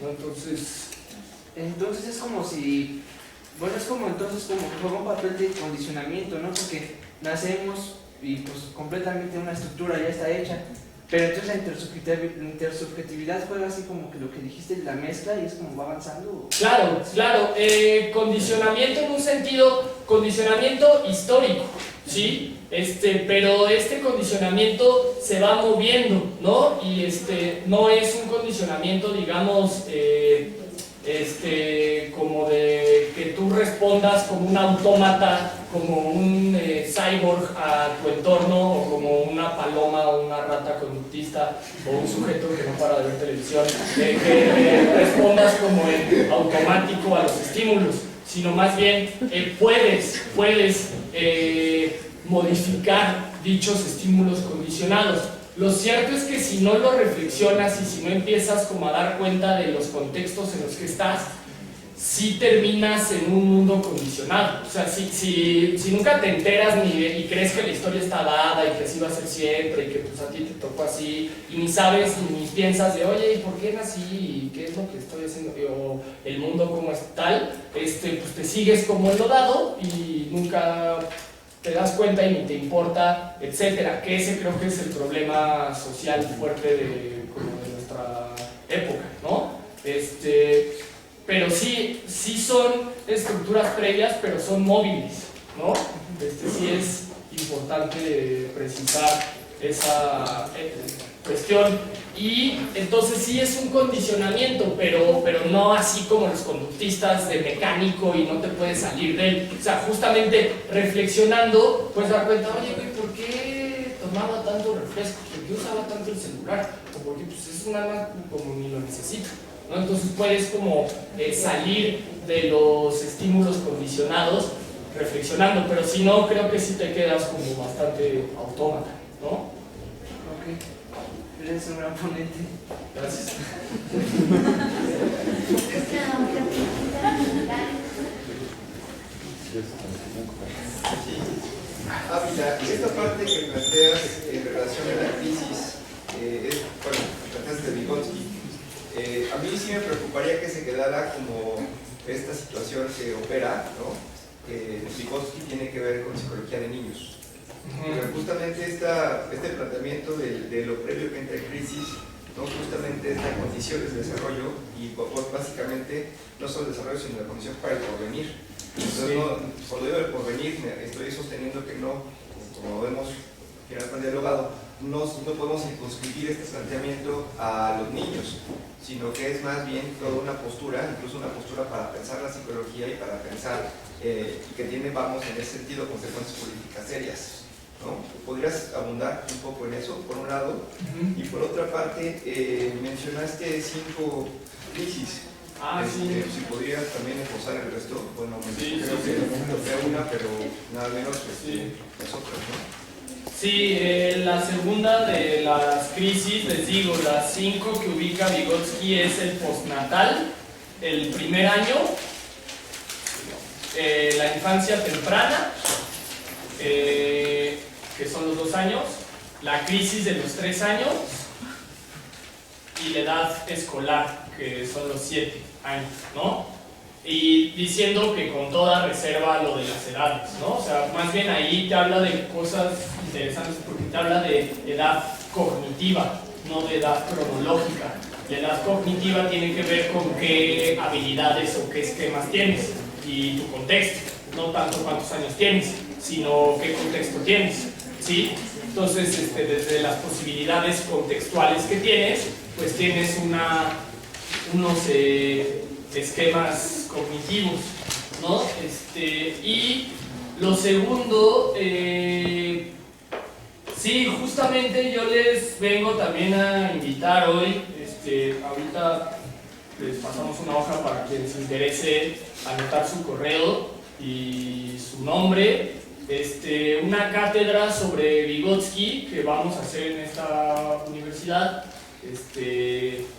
¿no? Entonces es como si, bueno, es como entonces como que juega un papel de condicionamiento, ¿no? Porque nacemos y pues completamente una estructura ya está hecha, pero entonces la intersubjetividad juega así como que lo que dijiste, la mezcla, y es como va avanzando. Claro, claro, condicionamiento en un sentido, condicionamiento histórico, ¿sí? Pero este condicionamiento se va moviendo, ¿no? Y no es un condicionamiento, digamos, como de que tú respondas como un autómata, como un cyborg a tu entorno, o como una paloma o una rata conductista o un sujeto que no para de ver televisión, que respondas como en automático a los estímulos, sino más bien puedes modificar dichos estímulos condicionados. Lo cierto es que si no lo reflexionas y si no empiezas como a dar cuenta de los contextos en los que estás, sí terminas en un mundo condicionado. O sea, si nunca te enteras y crees que la historia está dada y que así va a ser siempre y que pues a ti te tocó así y ni sabes ni piensas de oye, ¿y por qué nací? ¿Y qué es lo que estoy haciendo? O el mundo como es tal, pues te sigues como en lo dado y nunca te das cuenta y ni te importa, etcétera, que ese creo que es el problema social fuerte de nuestra época, ¿no? Pero sí son estructuras previas, pero son móviles, ¿no? Sí es importante precisar esa cuestión. Y entonces sí es un condicionamiento, pero no así como los conductistas de mecánico y no te puedes salir de él. O sea, justamente reflexionando, pues dar cuenta, oye, güey, ¿por qué tomaba tanto refresco? ¿Por qué usaba tanto el celular? O porque pues es un arma como ni lo necesito, ¿no? Entonces puedes como salir de los estímulos condicionados reflexionando, pero si no, creo que sí te quedas como bastante autómata, ¿no? Ok. Eres un gran ponente. Gracias. Mira, esta parte que planteas en relación a la crisis, planteas de Vygotsky, a mí sí me preocuparía que se quedara como esta situación que opera, ¿no? Vygotsky tiene que ver con psicología de niños. Pero justamente este planteamiento de lo previo que entra en crisis, ¿no? Justamente esta condición de desarrollo y básicamente no solo el desarrollo sino la condición para el porvenir. Entonces, cuando digo el porvenir, estoy sosteniendo que no, como vemos que en el dialogado, no podemos circunscribir este planteamiento a los niños, sino que es más bien toda una postura, incluso una postura para pensar la psicología y para pensar que tiene, vamos, en ese sentido, consecuencias políticas serias, ¿no? ¿Podrías abundar un poco en eso, por un lado? Y por otra parte, mencionaste 5 crisis. Sí. Si podrías también esbozar el resto, bueno, creo sí. que toqué una, pero nada menos las otras, ¿no? Sí, la segunda de las crisis, les digo, las 5 que ubica Vygotsky es el postnatal, el primer año, la infancia temprana, que son los 2 años, la crisis de los 3 años y la edad escolar, que son los 7 años, ¿no? Y diciendo que con toda reserva lo de las edades, ¿no? O sea, más bien ahí te habla de cosas interesantes porque te habla de edad cognitiva, no de edad cronológica. La edad cognitiva tiene que ver con qué habilidades o qué esquemas tienes y tu contexto, no tanto cuántos años tienes, sino qué contexto tienes, ¿sí? Entonces, desde las posibilidades contextuales que tienes, pues tienes unos esquemas cognitivos, ¿no? Y lo segundo, sí, justamente yo les vengo también a invitar hoy, ahorita les pasamos una hoja para quien se interese anotar su correo y su nombre, una cátedra sobre Vygotsky que vamos a hacer en esta universidad.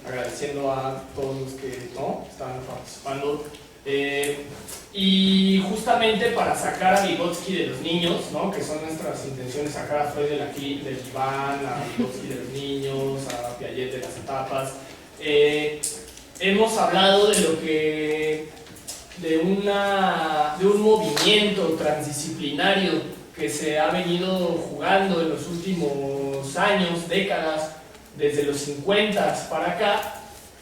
Agradeciendo a todos los que están participando y justamente para sacar a Vygotsky de los niños, ¿no? Que son nuestras intenciones, sacar a Freud del diván, a Vygotsky de los niños, a Piaget de las etapas, hemos hablado de lo que de un movimiento transdisciplinario que se ha venido jugando en los últimos años, décadas, desde los 50 para acá,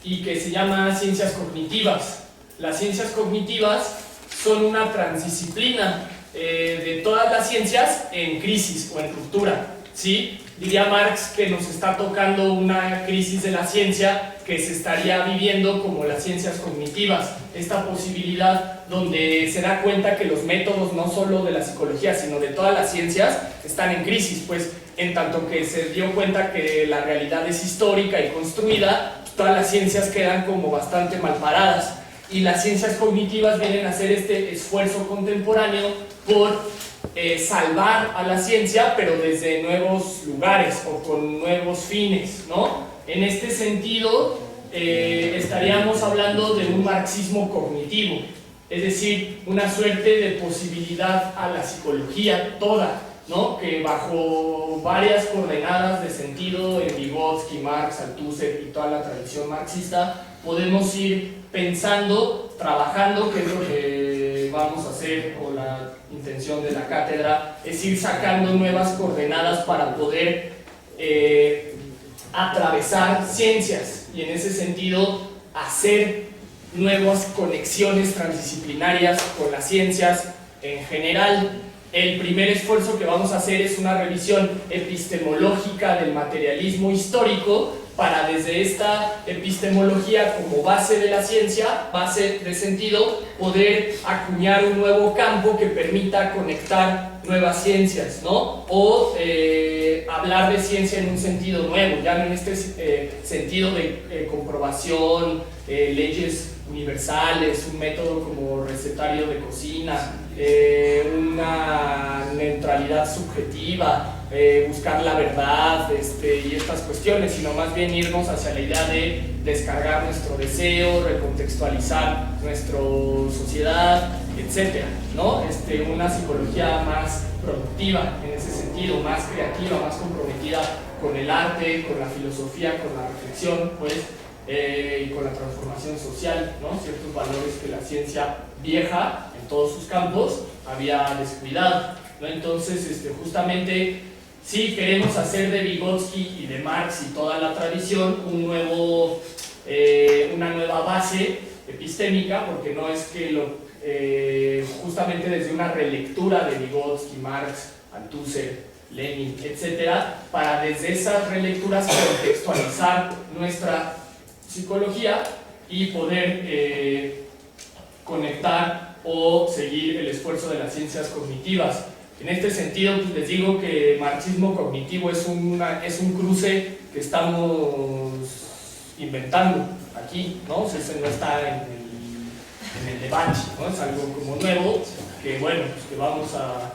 y que se llama ciencias cognitivas. Las ciencias cognitivas son una transdisciplina de todas las ciencias en crisis o en ruptura, ¿sí? Diría Marx que nos está tocando una crisis de la ciencia que se estaría viviendo como las ciencias cognitivas, esta posibilidad donde se da cuenta que los métodos no solo de la psicología sino de todas las ciencias están en crisis, pues en tanto que se dio cuenta que la realidad es histórica y construida, todas las ciencias quedan como bastante mal paradas, y las ciencias cognitivas vienen a hacer este esfuerzo contemporáneo por salvar a la ciencia, pero desde nuevos lugares o con nuevos fines, ¿no? En este sentido, estaríamos hablando de un marxismo cognitivo, es decir, una suerte de posibilidad a la psicología toda, ¿no? Que bajo varias coordenadas de sentido en Vygotsky, Marx, Althusser y toda la tradición marxista, podemos ir pensando, trabajando, que es lo que vamos a hacer, o la intención de la cátedra, es ir sacando nuevas coordenadas para poder atravesar ciencias y en ese sentido hacer nuevas conexiones transdisciplinarias con las ciencias en general. El primer esfuerzo que vamos a hacer es una revisión epistemológica del materialismo histórico para desde esta epistemología como base de la ciencia, base de sentido, poder acuñar un nuevo campo que permita conectar nuevas ciencias, ¿no? O hablar de ciencia en un sentido nuevo, ya no en este sentido de comprobación, leyes universales, un método como recetario de cocina, una neutralidad subjetiva, buscar la verdad y estas cuestiones, sino más bien irnos hacia la idea de descargar nuestro deseo, recontextualizar nuestra sociedad, etcétera, ¿no? Una psicología más productiva en ese sentido, más creativa, más comprometida con el arte, con la filosofía, con la reflexión, pues, y con la transformación social, ¿no? Ciertos valores que la ciencia vieja en todos sus campos había descuidado, ¿no? Entonces, justamente, sí queremos hacer de Vygotsky y de Marx y toda la tradición una nueva base epistémica, porque no es que justamente desde una relectura de Vygotsky, Marx, Althusser, Lenin, etcétera, para desde esas relecturas contextualizar nuestra psicología y poder conectar o seguir el esfuerzo de las ciencias cognitivas. En este sentido, pues les digo que marxismo cognitivo es un cruce que estamos inventando aquí, ¿no? Ese no está en el debate, ¿no? Es algo como nuevo que, bueno, pues que vamos a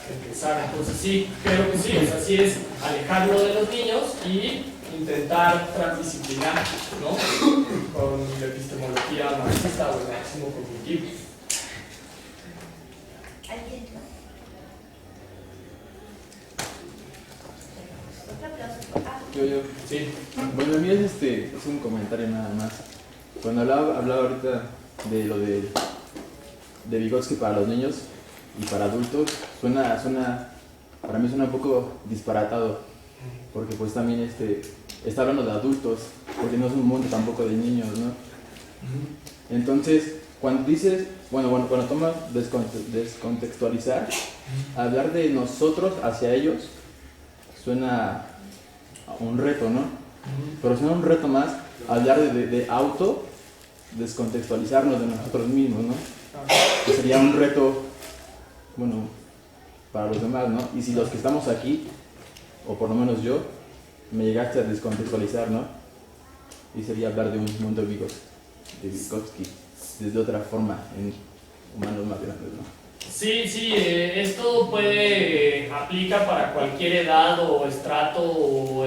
empezar. Entonces sí, creo que sí, o sea, sí es alejarlo de los niños y intentar transdisciplinar, ¿no? Con la epistemología marxista o el marxismo cognitivo. ¿Alguien más? Yo. Sí. Bueno, el mío es un comentario nada más. Cuando hablaba ahorita de lo de Vygotsky para los niños y para adultos, para mí suena un poco disparatado, porque pues también está hablando de adultos, porque no es un mundo tampoco de niños, ¿no? Entonces, cuando dices, cuando tomas descontextualizar, hablar de nosotros hacia ellos suena a un reto, ¿no? Pero suena un reto más hablar de auto, descontextualizarnos de nosotros mismos, ¿no? Que sería un reto, para los demás, ¿no? Y si los que estamos aquí, o por lo menos yo, me llegaste a descontextualizar, ¿no? Y sería hablar de un mundo de Vygotsky desde otra forma, en humanos más grandes, ¿no? Sí, esto aplica para cualquier edad o estrato o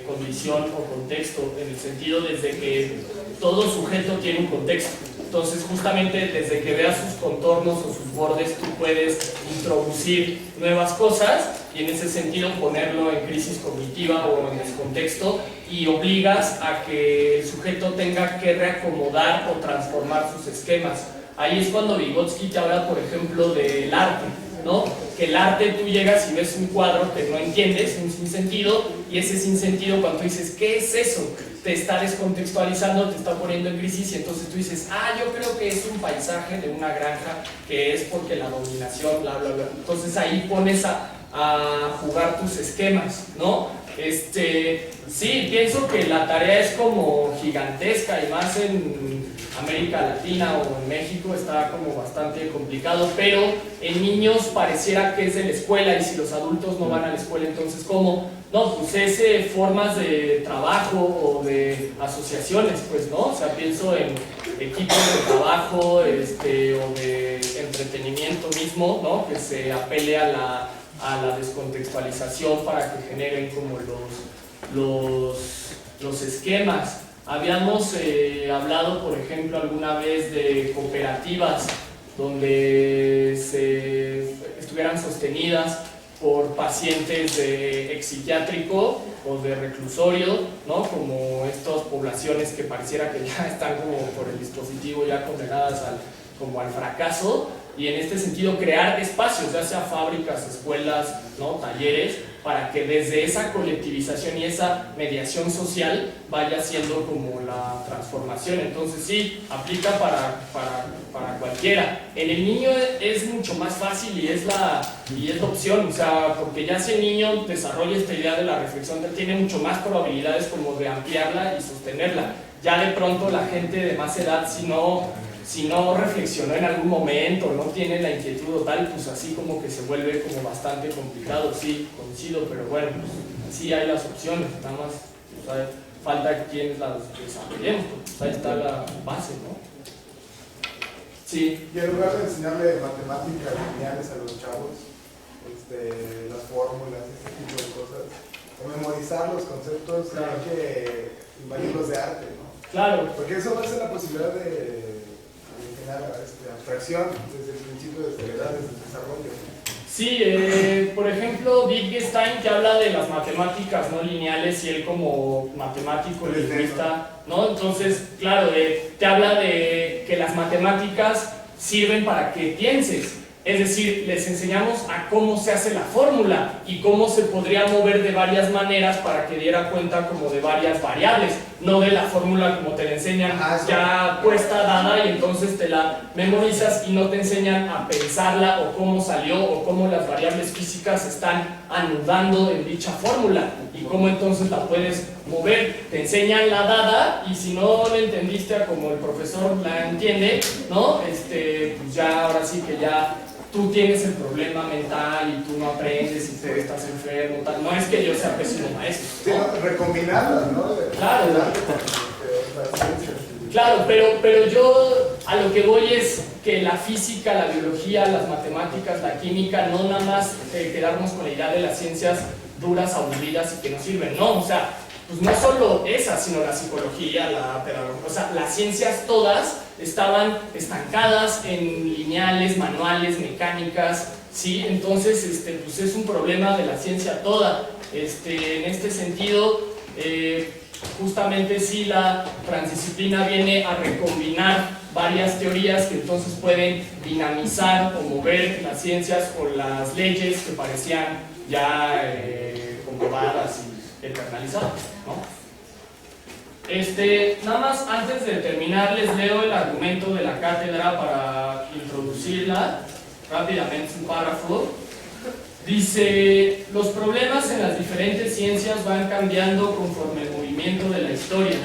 condición o contexto, en el sentido desde que todo sujeto tiene un contexto, Entonces justamente desde que veas sus contornos o sus bordes tú puedes introducir nuevas cosas y en ese sentido ponerlo en crisis cognitiva o en descontexto y obligas a que el sujeto tenga que reacomodar o transformar sus esquemas. Ahí es cuando Vygotsky te habla, por ejemplo, del arte, ¿no? Que el arte tú llegas y ves un cuadro que no entiendes, un sinsentido, y ese sinsentido cuando tú dices, ¿qué es eso? Te está descontextualizando, te está poniendo en crisis y entonces tú dices, yo creo que es un paisaje de una granja que es porque la dominación, bla, bla, bla. Entonces ahí pones a jugar tus esquemas, ¿no? Sí, pienso que la tarea es como gigantesca y más en América Latina o en México está como bastante complicado, pero en niños pareciera que es de la escuela y si los adultos no van a la escuela, entonces ¿cómo? No, pues es formas de trabajo o de asociaciones, pues, ¿no? O sea, pienso en equipos de trabajo o de entretenimiento mismo, ¿no? Que se apele a la descontextualización para que generen como los esquemas. Habíamos hablado, por ejemplo, alguna vez de cooperativas donde estuvieran sostenidas por pacientes de psiquiátrico o de reclusorio, ¿no? Como estas poblaciones que pareciera que ya están como por el dispositivo ya condenadas como al fracaso, y en este sentido crear espacios, ya sea fábricas, escuelas, ¿no? Talleres, para que desde esa colectivización y esa mediación social vaya siendo como la transformación. Entonces sí, aplica para cualquiera. En el niño es mucho más fácil y es la opción, o sea, porque ya si el niño desarrolla esta idea de la reflexión, tiene mucho más probabilidades como de ampliarla y sostenerla. Ya de pronto la gente de más edad, si no reflexionó en algún momento, no tiene la inquietud o tal, pues así como que se vuelve como bastante complicado. Sí, coincido, pero bueno, pues sí hay las opciones, nada más pues, falta quienes las desarrollemos, pues ahí está la base, ¿no? Sí. Y en lugar de enseñarle matemáticas lineales a los chavos, las fórmulas, este tipo de cosas, o memorizar los conceptos, claro, hay que invadirlos de arte, ¿no? Claro. Porque eso va a ser la posibilidad de generar abstracción desde el principio, desde la edad, desde el desarrollo. Sí, por ejemplo, Wittgenstein que habla de las matemáticas no lineales y él como matemático lingüista, ¿no? Entonces, claro, te habla de que las matemáticas sirven para que pienses. Es decir, les enseñamos a cómo se hace la fórmula y cómo se podría mover de varias maneras para que diera cuenta como de varias variables, no de la fórmula como te la enseñan ya puesta, dada, y entonces te la memorizas y no te enseñan a pensarla o cómo salió o cómo las variables físicas están anudando en dicha fórmula y cómo entonces la puedes mover. Te enseñan la dada y si no la entendiste como el profesor la entiende, ¿no? Pues ya ahora sí que ya tú tienes el problema mental y tú no aprendes y tú estás enfermo, tal. No es que yo sea pésimo maestro, ¿no? Sí, recombinarlas, ¿no? Claro. Claro, pero yo a lo que voy es que la física, la biología, las matemáticas, la química, no nada más quedarnos con la idea de las ciencias duras, aburridas y que no sirven, no, o sea, pues no solo esas, sino la psicología, la pedagogía, o sea, las ciencias todas estaban estancadas en lineales, manuales, mecánicas, ¿sí? Entonces, pues es un problema de la ciencia toda. En este sentido, justamente sí la transdisciplina viene a recombinar varias teorías que entonces pueden dinamizar o mover las ciencias o las leyes que parecían ya comprobadas y eternalizadas, ¿no? Nada más antes de terminar les leo el argumento de la cátedra para introducirla rápidamente, es un párrafo. Dice: los problemas en las diferentes ciencias van cambiando conforme el movimiento de la historia.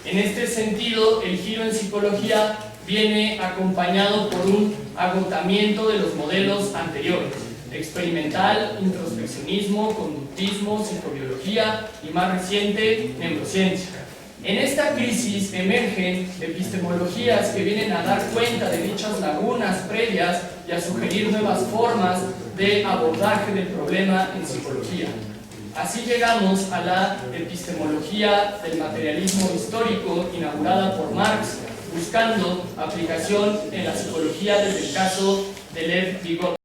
En este sentido, el giro en psicología viene acompañado por un agotamiento de los modelos anteriores: experimental, introspeccionismo, conductismo, psicobiología y más reciente, neurociencia. En esta crisis emergen epistemologías que vienen a dar cuenta de dichas lagunas previas y a sugerir nuevas formas de abordaje del problema en psicología. Así llegamos a la epistemología del materialismo histórico inaugurada por Marx, buscando aplicación en la psicología desde el caso de Lev Vygotsky.